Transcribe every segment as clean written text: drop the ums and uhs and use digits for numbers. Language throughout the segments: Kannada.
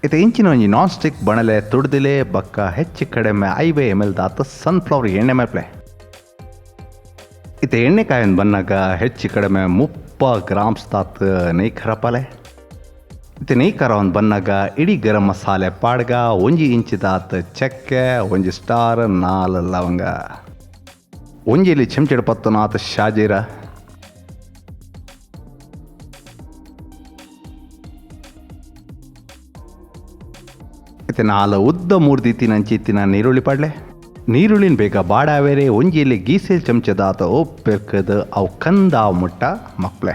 ಇದು ಇಂಚಿನ ಒಂಜಿ ನಾನ್ ಸ್ಟಿಕ್ ಬಣಲೆ ತುಡ್ದಿಲೆ ಬಕ್ಕ ಹೆಚ್ಚು ಕಡಿಮೆ 5 ml ದಾತ ಸನ್ಫ್ಲವರ್ ಎಣ್ಣೆ ಮೇಪ್ಲೆ. ಇದು ಎಣ್ಣೆಕಾಯಿನ ಬನ್ನಾಗ ಹೆಚ್ಚು ಕಡಿಮೆ 30 ಗ್ರಾಮ್ಸ್ ದಾತ ನೆಯ್ ಖರಪಾಲೆ. ಇದು ನೆಯ್ ಖರವನ್ನು ಬನ್ನಾಗ ಇಡೀ ಗರಂ ಮಸಾಲೆ ಪಾಡ್ಗ 1 ಇಂಚ್ ದಾತ ಚಕ್ಕೆ 1 ಸ್ಟಾರ್ 4 ಲವಂಗ 1 ಚಮಚ ಪತ್ತು ನಾತ ಶಾಜೀರ ಇತ್ತೆ 4 ಉದ್ದ 3 ದೀತಿನ ನೀರುಳ್ಳಿ ಪಾಡ್ಲೆ. ನೀರುಳ್ಳಿನ ಬೇಗ ಬಾಡಾವೇರೆ 1 ಗೀಸೆಲ್ ಚಮಚದಾತ ಉಪ್ಪೆರ್ಕದು ಅವು ಕಂದಾವ ಮುಟ್ಟ ಮಕ್ಳೆ.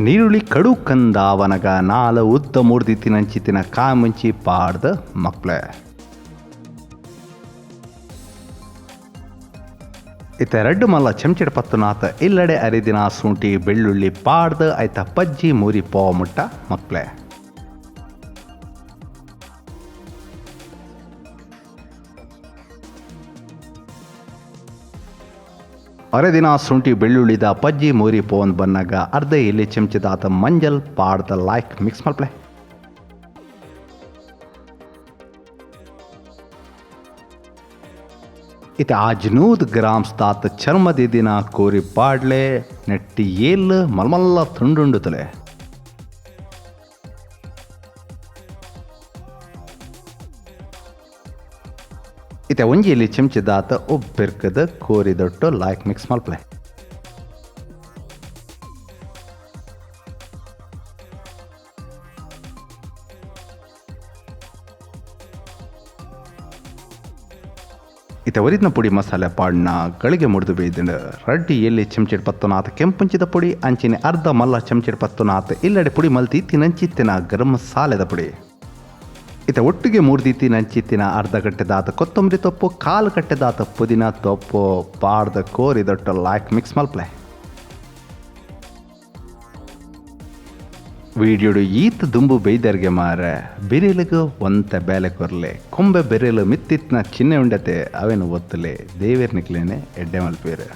ನೀರುಳ್ಳಿ ಕಡು ಕಂದಾವನಗ 4 ಉದ್ದ 3 ದೀತಿನ ಕಾಯಿ ಮುಂಚಿ ಪಾಡ್ದ ಮಕ್ಳೆ. ಇತ್ತೆ 2 ಮಲ್ಲ ಚಮಚ ಪತ್ತು ನಾತ ಇಲ್ಲಡೆ ಅರಿದಿನ ಶುಂಠಿ ಬೆಳ್ಳುಳ್ಳಿ ಪಾಡ್ದ ಆಯ್ತ ಪಜ್ಜಿ ಮೂರಿ ಪಾವ ಮುಟ್ಟ ಮಕ್ಳೆ. ಅರೆದಿನ ಶುಂಠಿ ಬೆಳ್ಳುಳ್ಳಿದ ಪಜ್ಜಿ ಮೂರಿ ಪೋನ್ ಬನ್ನಾಗ ಅರ್ಧ ಎಲೆ ಚಮಚದಾತ ಮಂಜಲ್ ಪಾಡ್ದ ಲೈಕ್ ಮಿಕ್ಸ್ ಮಲ್ಪ್ಲೆ. ಇತ್ತೆ 500 ಗ್ರಾಮ್ಸ್ ದಾತ ಚರ್ಮದಿದಿನ ಕೋರಿ ಪಾಡ್ಲೆ ನೆಟ್ಟಿ ಏಲ್ ಮಲ್ಮಲ್ಲ ತುಂಡುಂಡುತ್ತಲೆ. ಇತ್ತೆ 1 ಚಮಚದಾತ ಉಬ್ಬೆರ್ಕದ ಕೋರಿದೊಟ್ಟು ಲೈಕ್ ಮಿಕ್ಸ್ ಮಲ್ಪ್ಲೆ. ಇತ್ತೆ ಒರಿದಿನ ಪುಡಿ ಮಸಾಲೆ ಪಾಡ್ನ ಗಳಿಗೆ ಮುಡಿದು ಬೇಯ್ದು ರಡ್ಡಿ 1 ಚಮಚ ಪತ್ತು ನಾತ ಕೆಂಪಂಚಿದ ಪುಡಿ ಅಂಚಿನ ಅರ್ಧ ಮಲ್ಲ ಚಮಚ ಪತ್ತು ನಾತ ಇಲ್ಲಡೆ ಪುಡಿ ಮಲ್ತಿ ತಿನ್ನಂಚಿತ್ತಿನ ಗರಂ ಮಸಾಲೆದ ಪುಡಿ. ಇತ್ತೆ ಒಟ್ಟಿಗೆ 3 ದೀತಿನ ಅರ್ಧ ಗಟ್ಟೆದಾತ ಕೊತ್ತಂಬರಿ ತೊಪ್ಪು 1/4 ಗಟ್ಟೆದಾತ ಪುದೀನ ತೊಪ್ಪು ಪಾಡ್ದ ಕೋರಿದೊಟ್ಟು ಲೈಕ್ ಮಿಕ್ಸ್ ಮಲ್ಪ್ಲೆ. ವೀಡಿಯೋಡು ಈತ ದುಂಬು ಬೇಯ್ದರ್ಗೆ ಮಾರೆ ಬಿರಿಲಿಗೂ ಒಂತೆ ಬೇಲೆ ಕೊರ್ಲೆ ಕೊಂಬೆ ಬೆರೆಲು ಮಿತ್ತಿತ್ನ ಚಿನ್ನೆ ಉಂಡತೆ ಅವೇನು ಒತ್ತಲೆ ದೇವೇರ್ ನಿಕ್ಲೇನೆ ಎಡ್ಡೆ ಮಲ್ಪೇರು.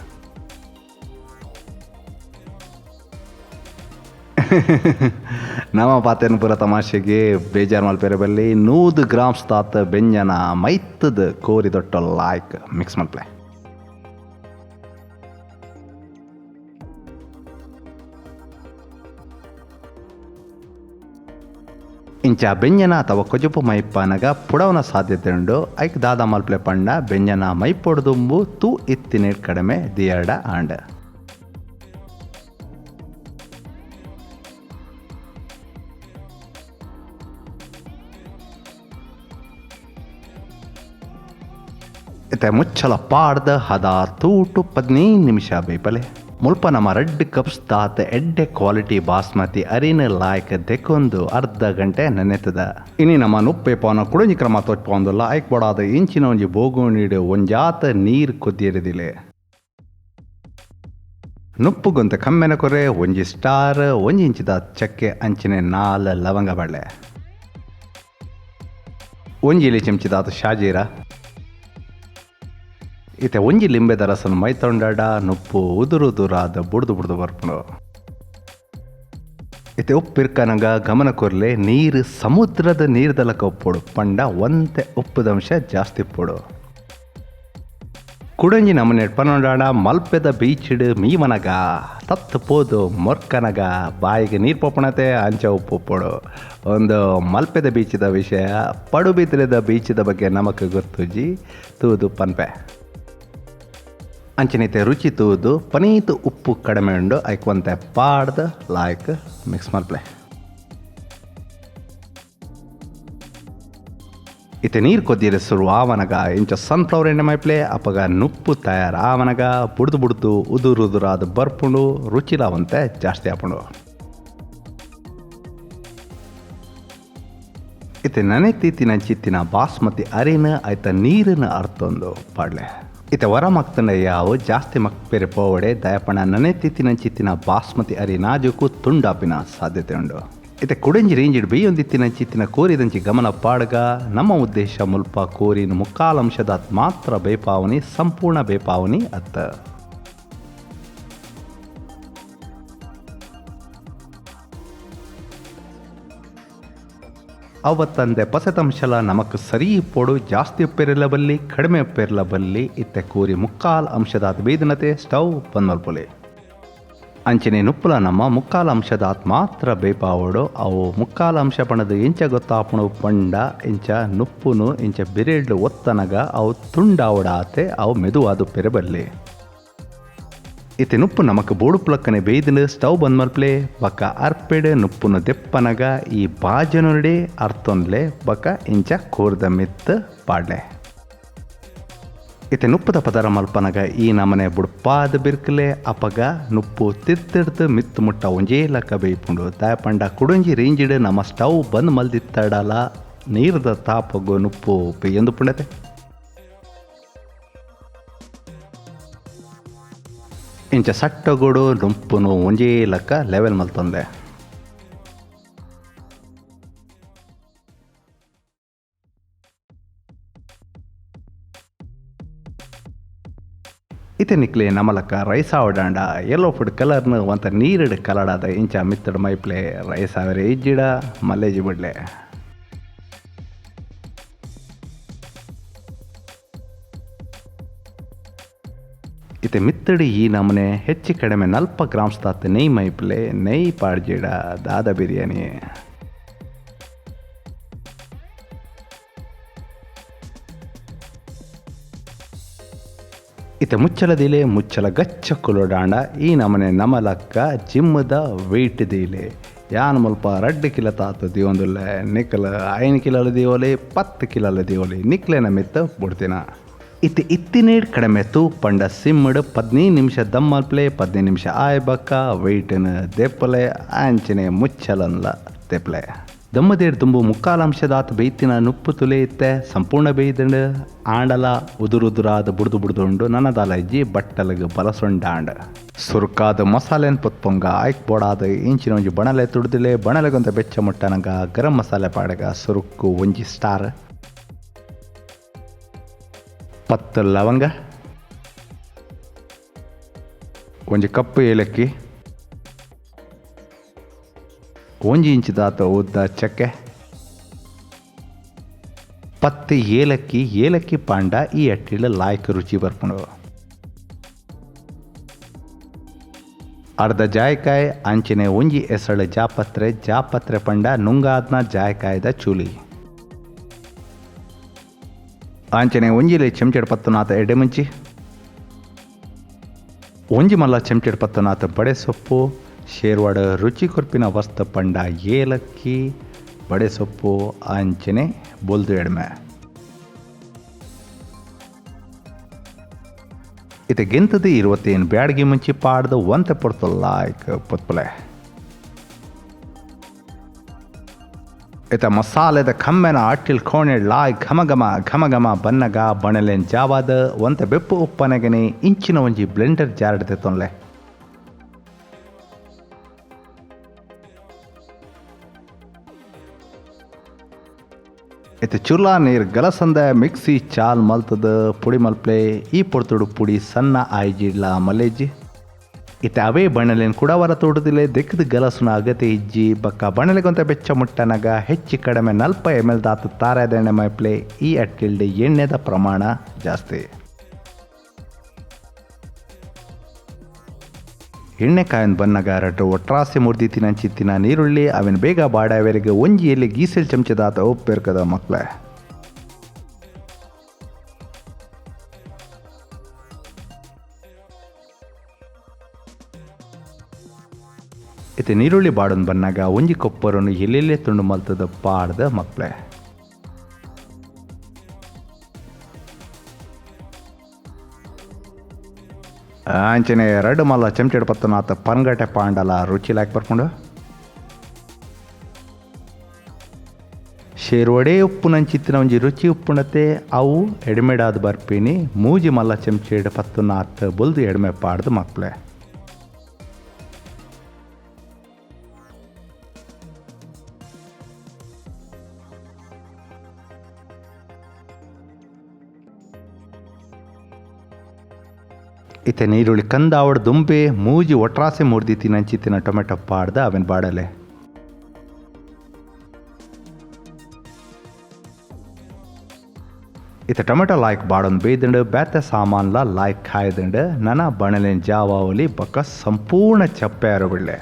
ನಮ್ಮ ಪಾತೇನು ಪೂರ ತಮಾಷೆಗೆ ಬೇಜಾರು ಮಲ್ಪೇರೆ ಬಲ್ಲಿ 100 ಗ್ರಾಮ್ಸ್ ತಾತ ಬೆಂಜನ ಮೈತದ ಕೋರಿದೊಟ್ಟು ಲೈಕ್ ಮಿಕ್ಸ್ ಮಲ್ಪ್ಲೆ. ಇಂಚ ಬೆಂಜನ ಅಥವಾ ಕೊಜುಪು ಮೈಪ್ಪನಗ ಪುಡವನ ಸಾಧ್ಯತೆ ಉಂಡು. ಐಕ್ ದಾದ ಮಲ್ಪ್ಲೆ ಪಂಡ ಬೆಂಜನ ಮೈಪೊಡ್ದುಂಬು ತೂ ಇತ್ತಿನ ಕಡಿಮೆ ದಿಯರ್ಡ ಆಂಡ. ಇತ್ತೆ ಮುಚ್ಚಲ ಪಾಡ್ದ ಹದ ತೂಟು 15 ನಿಮಿಷ ಬೇಪಲೆ. ಮುಲ್ಪ ನಮ್ಮ 2 ಕಪ್ಸ್ ದಾತ ಎಡ್ಡೆ ಕ್ವಾಲಿಟಿ ಬಾಸ್ಮತಿ ಅರಿನ ಲಾಯ್ಕ್ ದೆಕ್ಕೊಂದು ಅರ್ಧ ಗಂಟೆ ನೆನೆತದ. ಇನಿ ನಮ್ಮ ನುಪ್ಪೆ ಪಾನ ಕುಡಂಜಿ ಕ್ರಮ ತೊಟ್ಪೊಂದುಲ್ಲ ಐಕ್ ಬಡಾದ ಇಂಚಿನ ಒಂಜಿ ಬೋಗು ನೀಡು ಒಂಜಾತ ನೀರು ಕುದ್ದಿರಿದಿಲೆ. ನುಪ್ಪುಗೊಂತ ಕಮ್ಮೆನ ಕೊರೆ 1 ಸ್ಟಾರ್ 1 ಇಂಚಿದ ಚಕ್ಕೆ ಅಂಚಿನ 4 ಲವಂಗ ಬಳ್ಳೆ 1 ಚಮಚದಾತ ಶಾಜೀರ. ಇತ್ತೆ 1 ಲಿಂಬೆದ ರಸನ ಮೈತೊಂಡಾಡ ನುಪ್ಪು ಉದುರುದುರಾದ ಬುಡ್ದು ಬರ್ಪುಂಡು. ಇತ್ತೆ ಉಪ್ಪಿರ್ಕನಗ ಗಮನ ಕೊರ್ಲೆ ನೀರು ಸಮುದ್ರದ ನೀರ್ದಲಕ ಉಪ್ಪುಡು ಪಂಡ ಒಂತೆ ಉಪ್ಪುದಂಶ ಜಾಸ್ತಿ ಉಪ್ಪುಡು. ಕುಡಂಜಿ ನಮ್ಮನೆ ಪನೊಂಡಾಡ ಮಲ್ಪೆದ ಬೀಚಿಡು ಮೀವನಗ ತತ್ತು ಪೋದು ಮೊರ್ಕನಗ ಬಾಯಿಗೆ ನೀರು ಪೊಪ್ಪಣತೆ ಅಂಚ ಉಪ್ಪು ಉಪ್ಪುಡು. ಒಂದು ಮಲ್ಪೆದ ಬೀಚಿದ ವಿಷಯ ಪಡುಬಿದ್ರೆದ ಬೀಚಿದ ಬಗ್ಗೆ ನಮಕ್ ಗೊತ್ತುಜಿ ತೂದು ಪನ್ಪೆ. ಅಂಚನೈತೆ ರುಚಿ ತೂದು ಪನೀತು ಉಪ್ಪು ಕಡಿಮೆ ಉಂಡು ಐಕೊಂತೆ ಪಾಡ್ದ ಲಾಯ್ಕ್ ಮಿಕ್ಸ್ ಮಲ್ಪ್ಲೆ. ಇತ್ತೆ ನೀರು ಕೊದ್ದಿರ ಶುರು ಆವನಗ ಇಂಚ ಸನ್ಫ್ಲವರ್ ಎಣ್ಣೆ ಮೈಪ್ಲೆ ಅಪ್ಪಗ ನುಪ್ಪು ತಯಾರು ಆವನಗ ಬುಡ್ದು ಉದುರಾದ ಬರ್ಪುಂಡು ರುಚಿಲಾವಂತೆ ಜಾಸ್ತಿ ಆಪುಂಡು. ಇತ್ತೆ ನೆನೆತಿತ್ತಿನ ಚಿತ್ತಿನ ಬಾಸ್ಮತಿ ಅರಿನ ಆಯ್ತ ನೀರಿನ ಅರ್ಥೊಂದು ಪಾಡ್ಲೆ. ಇತ್ತೆ ವರ ಮಕ್ತಂಡ ಯಾವು ಜಾಸ್ತಿ ಮಕ್ಪೆರೆ ಪೋವಡೆ ದಯಪಣ ನೆನೆತಿತ್ತಿನ ಚಿತ್ತಿನ ಬಾಸ್ಮತಿ ಅರಿ ನಾಜುಕು ತುಂಡಾಪಿನ ಸಾಧ್ಯತೆ ಉಂಡು. ಇತ್ತೆ ಕುಡಂಜಿ ರೇಂಜಿಡ್ ಬೇಯೊಂದಿತ್ತಿನ ಚಿತ್ತಿನ ಕೋರಿದಂಚಿ ಗಮನ ಪಾಡ್ಗ ನಮ್ಮ ಉದ್ದೇಶ ಮುಲ್ಪ ಕೋರಿನ 3/4 ಅಂಶದ ಮಾತ್ರ ಬೇಪಾವನಿ ಸಂಪೂರ್ಣ ಬೇಪಾವನಿ ಅತ್ತ. ಅವತ್ತಂದೆ ಪಸೆತಂಶಲ ನಮಕ್ ಸರಿ ಪೊಡು ಜಾಸ್ತಿ ಉಪ್ಪಿರಲಬಲ್ಲಿ ಕಡಿಮೆ ಉಪ್ಪಿರಲಬಲ್ಲಿ ಇತ್ತೆ ಕೂರಿ ಮುಕ್ಕಾಲ್ ಅಂಶದಾತ್ ಬೀದಿನತೆ ಸ್ಟವ್ ಬಂದ್ಮಲ್ಪೊಲಿ ಅಂಚನೆ ನುಪ್ಪುಲ ನಮ್ಮ ಮುಕ್ಕಾಲು ಅಂಶದಾತ್ ಮಾತ್ರ ಬೇಪಾವಡು ಅವು ಮುಕ್ಕಾಲು ಅಂಶ ಪಣದು ಇಂಚ ಗೊತ್ತಾಪಣು ಪಂಡ ಇಂಚ ನುಪ್ಪುನು ಇಂಚ ಬಿರೆಡ್ಲು ಒತ್ತನಗ ಅವು ತುಂಡಾವಡಾತೆ ಅವು ಮೆದುವಾದು ಪೆರಬಲ್ಲಿ ಇತ್ತೆ ನುಪ್ಪು ನಮಕ್ ಬೋಡುಪ್ಲಕ್ಕನೆ ಬೇಯ್ದಿನ ಸ್ಟವ್ ಬಂದ್ಮಲ್ಪ್ಲೆ ಬಕ್ಕ ಅರ್ಪೆಡೆ ನುಪ್ಪುನು ದೆಪ್ಪನಗ ಈ ಬಾಜನುಡೆ ಅರ್ತೊನ್ಲೆ ಬಕ್ಕ ಇಂಚ ಕೂರ್ದ ಮಿತ್ ಪಾಡ್ಲೆ ಇತ್ತೆ ನುಪ್ಪುದ ಪದರ ಮಲ್ಪನಗ ಈ ನಮನೆ ಬುಡ್ಪಾದ ಬಿರ್ಕಲೆ ಅಪಗ ನುಪ್ಪು ತಿರ್ತಿಡ್ದು ಮಿತ್ತು ಮುಟ್ಟ ಒಂಜೇ ಲಕ್ಕ ಬೇಯ್ಪುಂಡು ದಾಯಪಂಡ ಕುಡುಂಜಿ ರೇಂಜಿಡ್ ನಮ್ಮ ಸ್ಟವ್ ಬಂದ್ ಮಲ್ದಿತ್ತಡಲ ನೀರ್ದ ತಾಪಗು ನುಪ್ಪು ಎಂದು ಪುಂಡತೆ ಇಂಚ ಸಟ್ಟಗುಡು ನುಪ್ಪುನು ಒಂಜೇ ಲಕ್ಕ ಲೆವೆಲ್ ಮಲ್ತೊಂದೆ ಇತ್ತೆ ನಿಕ್ಲೆ ನಮಲಕ್ಕ ರೈಸ್ ಆವಡಾಂಡ ಯೆಲ್ಲೋ ಫುಡ್ ಕಲರ್ನು ಒಂತ ನೀರಿಡ್ ಕಲಡಾದ ಇಂಚ ಮಿತ್ತಡ ಮೈಪ್ಲೆ ರೈಸ್ ಆವರೆ ಇಜ್ಜಿಡ ಮಲ್ಲೇಜಿ ಬಿಡ್ಲೆ ಇತ್ತೆ ಮಿತ್ತಡಿ ಈ ನಮನೆ ಹೆಚ್ಚು ಕಡಿಮೆ 40 ಗ್ರಾಮ್ಸ್ ತಾತ ನೆಯ್ ಮೈಪ್ಲೆ ನೆಯ್ ಪಾಡ್ಜಿಡ ದಾದ ಬಿರಿಯಾನಿ ಇತ್ತೆ ಮುಚ್ಚಲದಿಲೆ ಮುಚ್ಚಲ ಗಚ್ಚ ಕುಲೋಡಾಂಡ ಈ ನಮನೆ ನಮಲಕ್ಕ ಜಿಮ್ಮದ ವೆಯ್ಟ್ ದೀಲೆ ಯಾನ್ ಮುಲ್ಪ 2 ಕಿಲೋ ತಾತು ದಿವೊಂದುಲ್ಲೆ ನಿಕ್ಕಲ 5 ಕಿಲೋಲ ದಿವೋಲಿ 10 ಕಿಲೋಲ ದಿವೋಲಿ ನಿಕ್ಲೆನ ಮಿತ್ತ ಬುಡ್ತಿನ ಇತ್ತೆ ಇತ್ತಿನೇಡ್ ಕಡಿಮೆ ತೂಕ್ ಪಂಡ ಸಿಮ್ಮಡ್ 15 ನಿಮಿಷ ದಮ್ಮಲ್ಪ್ಲೆ 15 ನಿಮಿಷ ಆಯ್ಬಕ್ಕ ವೆಯ್ಟನ ದೆಪ್ಪಲೆ ಆಂಚನೆ ಮುಚ್ಚಲನ್ಲ ದೆಪ್ಲೆ ದಮ್ಮದೇಡ್ ತುಂಬು ಮುಕ್ಕಾಲಂಶದಾತ ಬೇಯ್ತಿನ ನುಪ್ಪು ತುಲೆ ಇತ್ತೆ ಸಂಪೂರ್ಣ ಬೇಯ್ದಂಡು ಆಂಡಲ ಉದುರುದುರಾದ ಬುಡ್ದು ನನ್ನದಾಲ ಇಜ್ಜಿ ಬಟ್ಟಲಗ ಬಲಸೊಂಡಾಂಡ ಸುರುಕಾದ ಮಸಾಲೆನ್ ಪೊತ್ಪೊಂಗ ಆಯ್ಕ್ ಬೋಡಾದ ಇಂಚಿನ ಒಂಜಿ ಬಣಲೆ ತುಡ್ದಿಲೆ ಬಣಲೆಗೊಂತ ಬೆಚ್ಚ ಮುಟ್ಟನಗ ಗರಂ ಮಸಾಲೆ ಪಾಡಗ ಸುರುಕ್ಕು ಒಂಜಿ ಸ್ಟಾರ್ 10 ಲವಂಗ ಒಂಜಿ ಕಪ್ಪು ಏಲಕ್ಕಿ 1 ಇಂಚ್ ದಾತ ಉದ್ದ ಚಕ್ಕೆ 10 ಏಲಕ್ಕಿ ಪಾಂಡ ಈ ಅಟ್ಟಿಲ ಲಾಯ್ಕ ರುಚಿ ಬರ್ಪುಂಡು ಅರ್ಧ ಜಾಯ್ಕಾಯಿ ಅಂಚನೆ ಒಂಜಿ ಎಸಳು ಜಾಪತ್ರೆ ಪಂಡ ನುಂಗಾದ್ನ ಜಾಯ್ಕಾಯ್ದ ಚೂಲಿ ಅಂಚನೆ ಒಂಜಿಲೆ ಚೆಂಚೆಡ್ ಪತ್ತನಾಥ ಎಡೆಮುಂಚಿ ಒಂಜಿ ಮಲ್ಲ ಚೆಂಚೆಡ್ ಪತ್ತನಾಥ ಬಡೆ ಸೊಪ್ಪು ಶೇರ್ವಾಡ ರುಚಿ ಕೊರ್ಪಿನ ವಸ್ತು ಪಂಡ ಏಲಕ್ಕಿ ಬಡೆ ಸೊಪ್ಪು ಅಂಚನೆ ಬೊಲ್ದು ಎಡ್ಮೆ ಇತ್ತೆ ಗೆಂತದು 21 ಬ್ಯಾಡ್ಗಿ ಮುಂಚಿ ಪಾಡ್ದು ಒಂತೆ ಪೊಡ್ತು ಲಾಯ್ಕ್ ಪೊತ್ಪಲೆ ಇತ್ತ ಮಸಾಲೆದ ಕಮ್ಮೆನ ಅಟ್ಟಿಲ್ ಕೋಣೆ ಲಾಯ್ ಘಮ ಬನ್ನಗ ಬಣಲೆನ್ ಜಾವಾದ ಒಂತೆ ಬೆಪ್ಪು ಉಪ್ಪನಗನೆ ಇಂಚಿನ ಒಂಜಿ ಬ್ಲೆಂಡರ್ ಜಾರ್ಡ್ ತೆತ್ತೊನ್ಲೆ ಇತ್ತೆ ಚುರ್ಲಾ ನೀರು ಗಲಸಂದ ಮಿಕ್ಸಿ ಚಾಲ್ ಮಲ್ತದ ಪುಡಿ ಮಲ್ಪ್ಲೆ ಈ ಪೊಡ್ತುಡು ಪುಡಿ ಸಣ್ಣ ಆಯ್ಜಿಡ್ಲ ಮಲೇಜಿ ಇತ್ತೆ ಅವೇ ಬಣ್ಣಲೆನ್ ಕುಡವರ ತೋಟದಿಲೆ ದೆಕ್ಕದ ಗಲಸುನ ಅಗತ್ಯ ಇಜ್ಜಿ ಬಕ್ಕ ಬಣ್ಣಲೆಗೊಂತ ಬೆಚ್ಚ ಮುಟ್ಟನಗ ಹೆಚ್ಚು ಕಡಿಮೆ 40 ml ದಾತು ತಾರಾದ ಎಣ್ಣೆ ಮೈಪ್ಲೆ ಈ ಅಟ್ಟಿಲ್ಡೆ ಎಣ್ಣೆದ ಪ್ರಮಾಣ ಜಾಸ್ತಿ ಎಣ್ಣೆ ಕಾಯನ್ ಬನ್ನಗ ರಟ್ಟು ಒಟ್ರಾಸಿ ಮುರ್ದಿ ತಿನ್ನ ನೀರುಳ್ಳಿ ಅವನ್ ಬೇಗ ಬಾಡಾವೆರೆಗೆ ಒಂಜಿ ಎಲ್ಲಿ ಗೀಸೆಲ್ ಚಮಚದಾತ ಉಪ್ಪೆರ್ಕದ ಮಕ್ಳೆ ಇತ್ತೆ ನೀರುಳ್ಳಿ ಬಾಡನ್ ಬನ್ನಾಗ ಒಂಜಿ ಕೊಪ್ಪರನ್ನು ಎಲ್ಲೆಲ್ಲೇ ತುಂಡು ಮಲ್ತದ ಪಾಡ್ದ ಮಕ್ಳೆ ಅಂಚನೆ 2 ಮಲ್ಲ ಚೆಂಚೆಡ್ ಪತ್ತನಾಥ ಪನ್ಗಟೆ ಪಾಂಡಲ ರುಚಿ ಲಾಯ್ಕ್ ಬರ್ಕೊಂಡು ಶೇರ್ವಡೆ ಉಪ್ಪು ನಂಚಿತ್ತಿನ ಒಂಜಿ ರುಚಿ ಉಪ್ಪುಣತೆ ಅವು ಎಡ್ಮೆಡಾದ ಬರ್ಪಿನಿ ಮೂಜಿ ಮಲ್ಲ ಚೆಂಚೆಡ್ ಪತ್ತನಾಥ ಬುಲ್ದು ಎಡ್ಮೆ ಪಾಡ್ದು ಮಕ್ಳೆ ಇತ್ತೆ ನೀರುಳ್ಳಿ ಕಂದಾವಡ ದುಂಬೆ ಮೂಜಿ ಒಟ್ರಾಸೆ ಮುರ್ದಿ ತಿನ್ನ ಟೊಮೆಟೊ ಪಾಡ್ದ ಅವನ್ ಬಾಡಲೆ ಇತ ಟೊಮೆಟೊ ಲಾಯ್ಕ್ ಬಾಡೊಂದು ಬೇಯ್ದಂಡು ಬೇತೆ ಸಾಮಾನ್ಲ ಲಾಯ್ಕ್ ಕಾಯ್ದಂಡು ನನ ಬಣಲಿನ ಜಾವಾವಲಿ ಬೊಕ್ಕ ಸಂಪೂರ್ಣ ಚಪ್ಪೆ ಬಿಡ್ಲೆ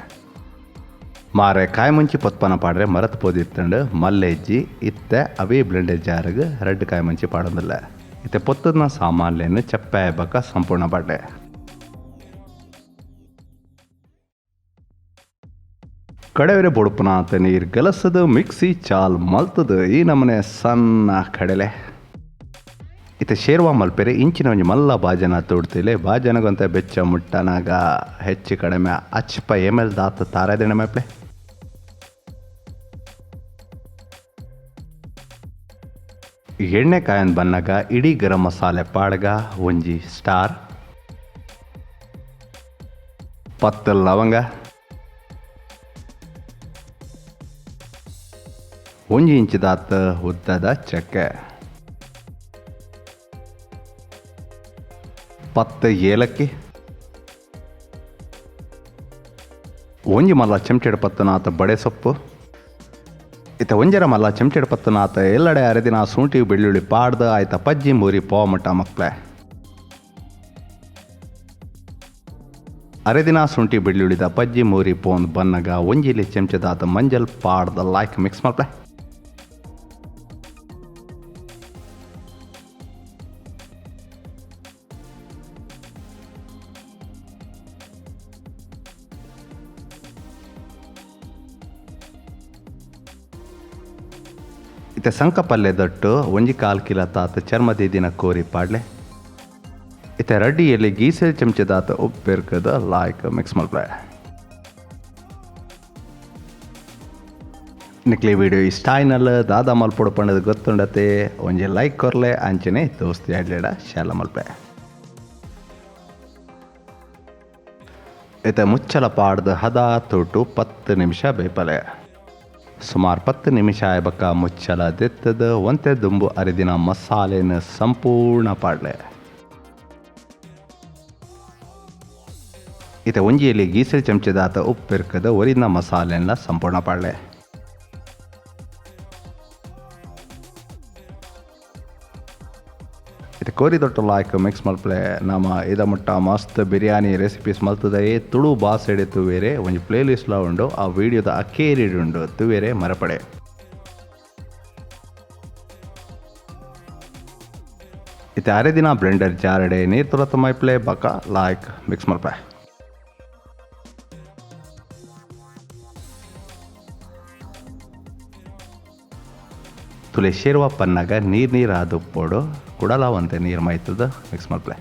ಮಾರೆ ಕಾಯಿ ಮುಂಚಿ ಪೊತ್ಪನ ಪಾಡ್ರೆ ಮರತ್ ಪೋದಿತ್ತಂಡು ಮಲ್ಲೆಜ್ಜಿ ಇತ್ತೆ ಅವೇ ಬ್ಲೆಂಡರ್ ಜಾರಿಗೆ ರೆಡ್ ಕಾಯಿ ಮುಂಚಿ ಪಾಡೋದಿಲ್ಲ ಇತ್ತೆ ಪೊತ್ತದನ ಸಾಮಾನ್ಲೇನು ಚಪ್ಪೆ ಬೊಕ್ಕ ಸಂಪೂರ್ಣ ಪಾಡ್ಲೆ ಕಡೆವರೆ ಬೊಡುಪುನ ಅಂತ ನೀರು ಗಲಸದು ಮಿಕ್ಸಿ ಚಾಲ್ ಮಲ್ತದು ಈ ನಮನೆ ಸಣ್ಣ ಕಡಲೆ ಇತ್ತೆ ಶೇರ್ವಾ ಮಲ್ಪೆರೆ ಇಂಚಿನ ಒಂಜಿ ಮಲ್ಲ ಬಾಜನ ತೋಡ್ತಿಲೆ ಬಾಜನಗಂತ ಬೆಚ್ಚ ಮುಟ್ಟನಾಗ ಹೆಚ್ಚು ಕಡಿಮೆ ಅಚ್ಚಪ ಎಮ್ ದಾತ ತಾರದಿನ ಮೇಪ್ಲೆ ಎಣ್ಣೆ ಕಾಯನ್ ಬನ್ನಾಗ ಇಡೀ ಗರಂ ಮಸಾಲೆ ಪಾಡ್ಗ ಒಂಜಿ ಸ್ಟಾರ್ 10 ಲವಂಗ ಒಂಜಿ ಇಂಚಿದಾತ ಉದ್ದದ ಚಕ್ಕೆ 10 ಏಲಕ್ಕಿ ಒಂಜಿ ಮಲ್ಲ ಚೆಮ್ಟೆಡ್ ಪತ್ತನಾತ ಬಡೆ ಸೊಪ್ಪು ಇತ್ತ ಒಂಜರ ಮಲ್ಲ ಚೆಮ್ಟೆಡ್ ಪತ್ತನಾತ ಎಲ್ಲಡೆ ಅರೆದಿನ ಶುಂಠಿ ಬೆಳ್ಳುಳ್ಳಿ ಪಾಡ್ದು ಆಯ್ತ ಪಜ್ಜಿ ಮೂರಿ ಪೋಮಟ ಮಕ್ಳೆ ಅರೆದಿನ ಶುಂಠಿ ಬೆಳ್ಳುಳ್ಳಿದ ಪಜ್ಜಿ ಮೂರಿ ಪೋನ್ ಬನ್ನಗ ಒಂಜಿಲಿ ಚೆಂಚದಾತ ಮಂಜಲ್ ಪಾಡ್ದ ಲಾಯ್ಕ್ ಮಿಕ್ಸ್ ಮಕ್ಳೆ ಇತ್ತೆ ಸಂಕ ಪಲ್ಯ ದಟ್ಟು ಒಂಜಿ 1/4 ಕಿಲೋ ತಾತ ಚರ್ಮದಿ ದಿನ ಕೋರಿ ಪಾಡ್ಲೆ ಇತ್ತೆ ರಡ್ಡಿಯಲ್ಲಿ ಗೀಸೆ ಚಮಚದಾತ ಉಪ್ಪೆರ್ಕದ ಲಾಯ್ಕ್ ಮಿಕ್ಸ್ ಮಲ್ಪೆ ನಿಕ್ಲಿ ವಿಡಿಯೋ ಇಷ್ಟ ಆಯ್ನಲ್ಲ ದಾದ ಮಲ್ಪೊಡು ಪಂಡದ ಗೊತ್ತುಂಡತೆ ಒಂಜಿ ಲೈಕ್ ಕೊರ್ಲೆ ಅಂಚನೆ ದೋಸ್ತಿ ಆಡ್ಲೇಡ ಶಾಲ ಮಲ್ಪೆ ಇತ್ತೆ ಮುಚ್ಚಲ ಪಾಡ್ದು ಹದ ತೊಟ್ಟು 10 ನಿಮಿಷ ಬೇಪಲೆ ಸುಮಾರು 10 ನಿಮಿಷ ಆಯ್ಬಕ್ಕ ಮುಚ್ಚಲ ದೆತ್ತದ ಒಂತೆ ದುಂಬು ಅರಿದಿನ ಮಸಾಲೆನ ಸಂಪೂರ್ಣ ಪಾಡ್ಲೆ ಇತ ಒಂಜಿಯಲ್ಲಿ ಗೀಸೆ ಚಮಚದಾತ ಉಪ್ಪೆರ್ಕದ ಒರಿನ ಮಸಾಲೆನ ಸಂಪೂರ್ಣ ಪಾಡ್ಲೆ ಇದು ಕೋರಿ ದೊಡ್ಡ ಲಾಯ್ಕ್ ಮಿಕ್ಸ್ ಮಲ್ಪಲೆ ನಮ್ಮ ಇದ ಮುಟ್ಟ ಮಸ್ತ್ ಬಿರಿಯಾನಿ ರೆಸಿಪೀಸ್ ಮಲ್ತದೆ ತುಳು ಬಾಸ್ ಎಡೆ ತುವೇರೆ ಒಂಜಿ ಪ್ಲೇ ಲಿಸ್ಟ್ಲ ಉಂಡು ಆ ವಿಡಿಯೋದ ಅಕ್ಕೇರಿ ಉಂಡು ತುವೇರೆ ಮರಪಡೆ ಇತ್ತೆ ಅರೆದಿನ ಬ್ಲೆಂಡರ್ ಜಾರಡೆ ನೀರು ತುರತ ಮೈಪ್ಲೆ ಬಕ ಲಾಯ್ಕ್ ಮಿಕ್ಸ್ ಮಲ್ಪೆ ತುಲೆ ಶೇರ್ವ ಪನ್ನಾಗ ನೀರು ಆದು ಪೋಡು ಕುಡಲಾವಂತೆ ನೀರು ಮೈತದ ಮಿಕ್ಸ್ ಮಲ್ಪಲೆ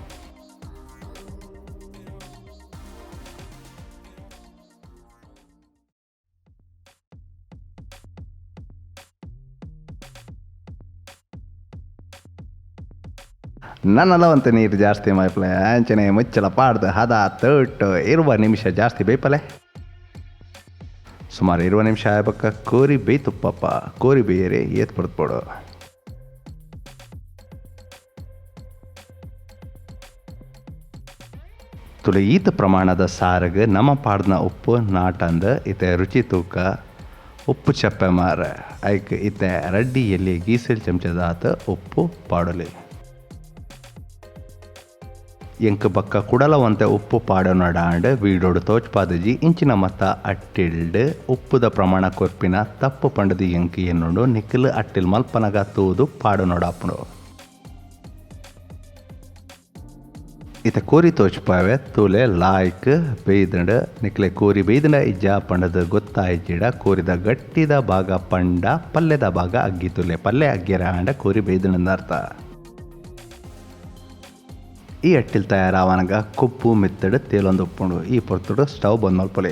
ನನ್ನಲ್ಲವಂತೆ ನೀರು ಜಾಸ್ತಿ ಮೈಪ್ಲೆ ಆಂಚನೆ ಮುಚ್ಚಲ ಪಾಡ್ದು ಹದ ತೊಟ್ಟು 20 ನಿಮಿಷ ಜಾಸ್ತಿ ಬೇಯ್ಪಲೆ ಸುಮಾರು 20 ನಿಮಿಷ ಆಗ್ಬೇಕ ಕೋರಿ ಬೇಯ್ತುಪ್ಪಪ್ಪ ಕೋರಿ ಬೇಯರೆ ಏತ್ ಪಡ್ದು ತುಲೆ ಈತ ಪ್ರಮಾಣದ ಸಾರಿಗೆ ನಮ್ಮ ಪಾಡ್ನ ಉಪ್ಪು ನಾಟಂದ ಇತ್ತೆ ರುಚಿ ತೂಕ ಉಪ್ಪು ಚಪ್ಪೆ ಮಾರ ಐಕ್ ಇತ್ತೆ ರಡ್ಡಿಯಲ್ಲಿ ಗೀಸೆಲ್ ಚಮಚದಾತ ಉಪ್ಪು ಪಾಡಲಿ ಎಂಕ್ ಬಕ್ಕ ಕುಡಲವಂತೆ ಉಪ್ಪು ಪಾಡೋನಡಾಂಡ್ ವೀಡೋಡು ತೋಚ್ಪಾದಜಿ ಇಂಚಿನ ಮತ್ತ ಅಟ್ಟಿಲ್ಡ್ ಉಪ್ಪುದ ಪ್ರಮಾಣ ಕೊರ್ಪಿನ ತಪ್ಪು ಪಂಡದು ಎಂಕ್ ಎನ್ನುಂಡು ನಿಖಿಲ್ ಅಟ್ಟಿಲ್ ಮಲ್ಪನಗ ತೂದು ಪಾಡೋನಡಾಪುಂಡು ಇತ ಕೋರಿ ತೋಚ್ಪಾವೆ ತೂಲೆ ಲಾಯ್ಕ್ ಬೇಯ್ದಂಡ ನಿಕ್ಲೆ ಕೋರಿ ಬೇಯ್ದಂಡ ಇಜ್ಜ ಪಂಡದ ಗೊತ್ತಾಯ್ಜಿಡ ಕೋರಿದ ಗಟ್ಟಿದ ಭಾಗ ಪಂಡ ಪಲ್ಯದ ಭಾಗ ಅಗ್ಗಿ ತುಲೆ ಪಲ್ಯ ಅಗ್ಗಿರ ಆಂಡ ಕೋರಿ ಬೇಯ್ದಂಡ ಅರ್ಥ ಈ ಅಟ್ಟಿಲ್ ತಯಾರಾವನಗ ಕೊಪ್ಪು ಮೆತ್ತಡು ತೇಲೊಂದು ಉಪ್ಪುಂಡು ಈ ಪೊರ್ತುಡು ಸ್ಟವ್ ಬಂದ್ ಮಲ್ಪಲೆ